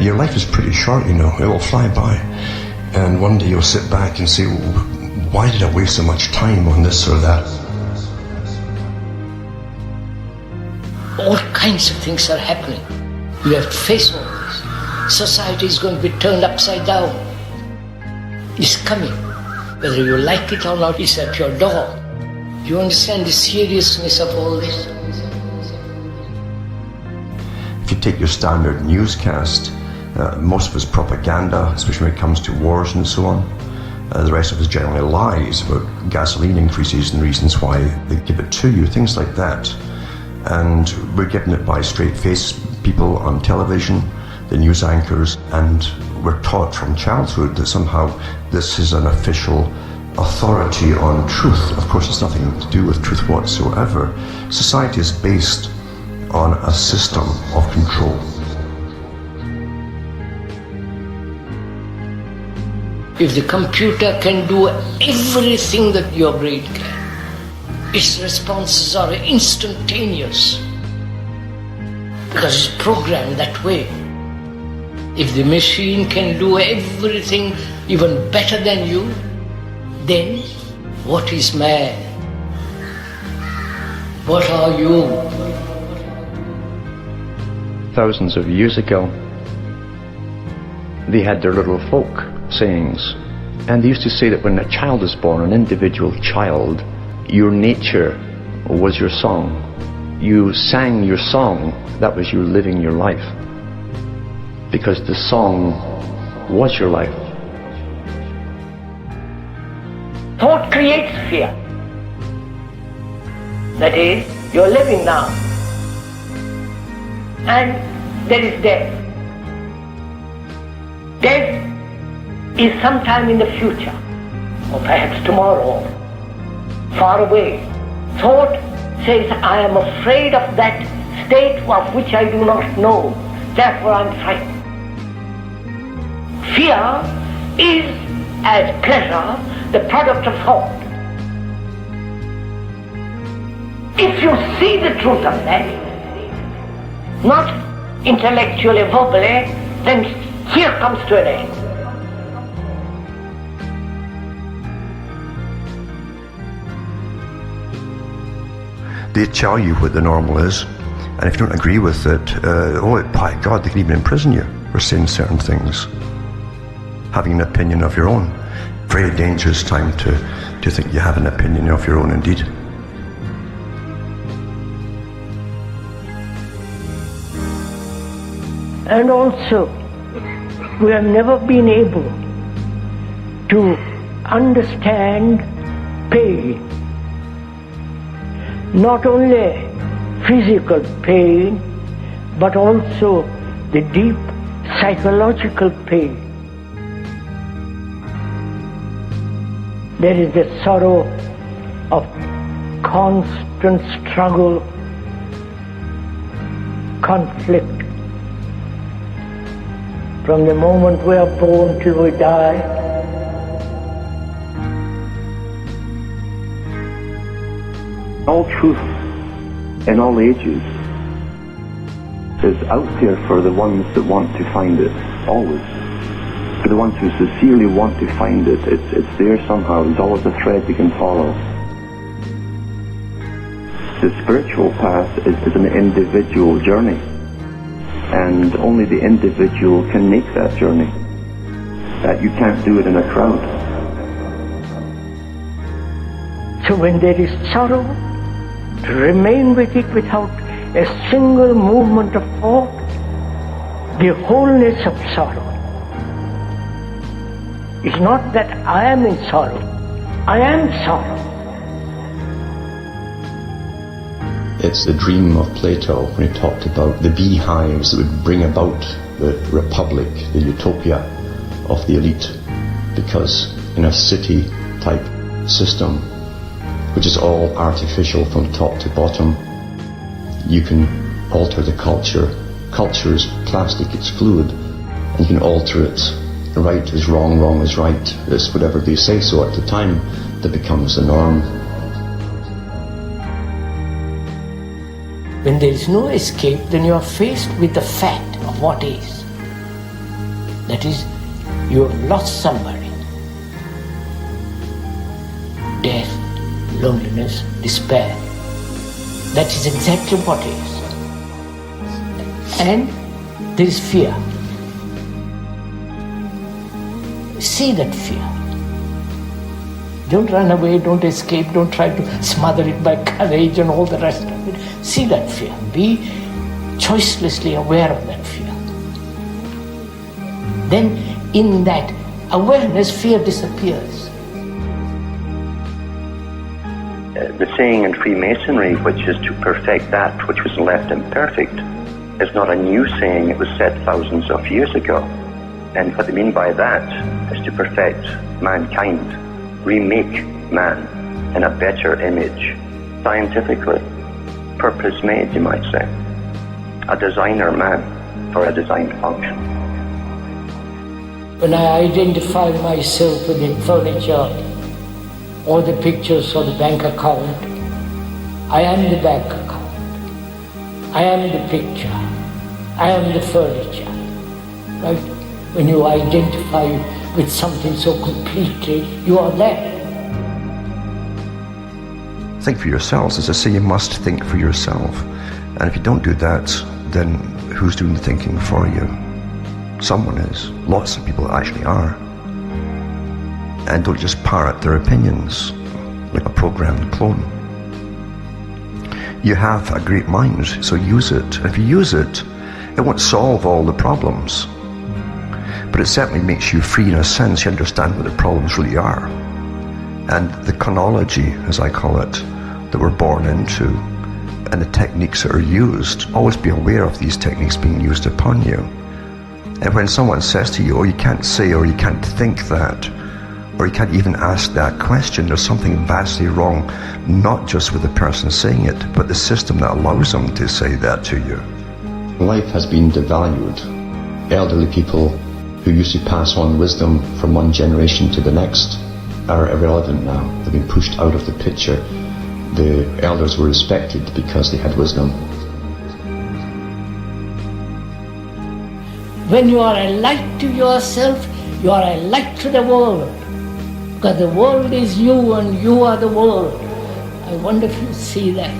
your life is pretty short, you know. It will fly by. And one day you'll sit back and say, why did I waste so much time on this or that? All kinds of things are happening. You have to face all this. Society is going to be turned upside down. It's coming. Whether you like it or not, it's at your door. Do you understand the seriousness of all this? If you take your standard newscast, most of it's propaganda, especially when it comes to wars and so on. The rest of it is generally lies about gasoline increases and reasons why they give it to you, things like that. And we're given it by straight-faced people on television, the news anchors, and we're taught from childhood that somehow this is an official authority on truth. Of course, it's nothing to do with truth whatsoever. Society is based on a system of control. If the computer can do everything that your brain can, its responses are instantaneous because it's programmed that way. If the machine can do everything even better than you, then what is man? What are you? Thousands of years ago, they had their little folk sayings, and they used to say that when a child is born, an individual child, your nature was your song. You sang your song, that was you living your life, because the song was your life. Thought creates fear. That is, you're living now. And there is death. Death is sometime in the future, or perhaps tomorrow, far away. Thought says, I am afraid of that state of which I do not know, therefore I'm frightened. Fear is, as pleasure, the product of thought. If you see the truth of that, not intellectually, verbally, then fear comes to an end. They tell you what the normal is, and if you don't agree with it, by God, they can even imprison you for saying certain things. Having an opinion of your own. Very dangerous time to think you have an opinion of your own indeed. And also, we have never been able to understand pain. Not only physical pain, but also the deep psychological pain. There is the sorrow of constant struggle, conflict. From the moment we are born till we die, all truth in all ages is out there for the ones that want to find it, always. For the ones who sincerely want to find it, it's there somehow. There's always a thread you can follow. The spiritual path is an individual journey, and only the individual can make that journey. That you can't do it in a crowd. so when there is sorrow, to remain with it without a single movement of thought, the wholeness of sorrow. It's not that I am in sorrow, I am sorrow. It's the dream of Plato when he talked about the beehives that would bring about the republic, the utopia of the elite. Because in a city-type system, which is all artificial from top to bottom, you can alter the culture. Culture is plastic, it's fluid, and you can alter it. Right is wrong, wrong is right. It's whatever they say so at the time that becomes the norm. When there is no escape, then you are faced with the fact of what is. That is, you have lost somebody. Death, loneliness, despair. That is exactly what it is. And there is fear. See that fear. Don't run away, don't escape, don't try to smother it by courage and all the rest of it. See that fear. Be choicelessly aware of that fear. Then in that awareness, fear disappears. The saying in Freemasonry, which is to perfect that which was left imperfect, is not a new saying. It was said thousands of years ago. And what they mean by that is to perfect mankind, remake man in a better image, scientifically, purpose-made, you might say. A designer man for a designed function. When I identify myself with the furniture, or the pictures, or the bank account, I am the bank account. I am the picture. I am the furniture. Right? When you identify with something so completely, you are there. Think for yourselves. As I say, you must think for yourself. And if you don't do that, then who's doing the thinking for you? Someone is. Lots of people actually are. And don't just parrot their opinions like a programmed clone. You have a great mind, so use it. If you use it, it won't solve all the problems, but it certainly makes you free in a sense. You understand what the problems really are. And the chronology, as I call it, that we're born into, and the techniques that are used, always be aware of these techniques being used upon you. And when someone says to you, oh, you can't say or you can't think that, or you can't even ask that question, there's something vastly wrong, not just with the person saying it, but the system that allows them to say that to you. Life has been devalued. Elderly people who used to pass on wisdom from one generation to the next are irrelevant now. They've been pushed out of the picture. The elders were respected because they had wisdom. When you are a light to yourself, you are a light to the world. Because the world is you and you are the world. I wonder if you see that.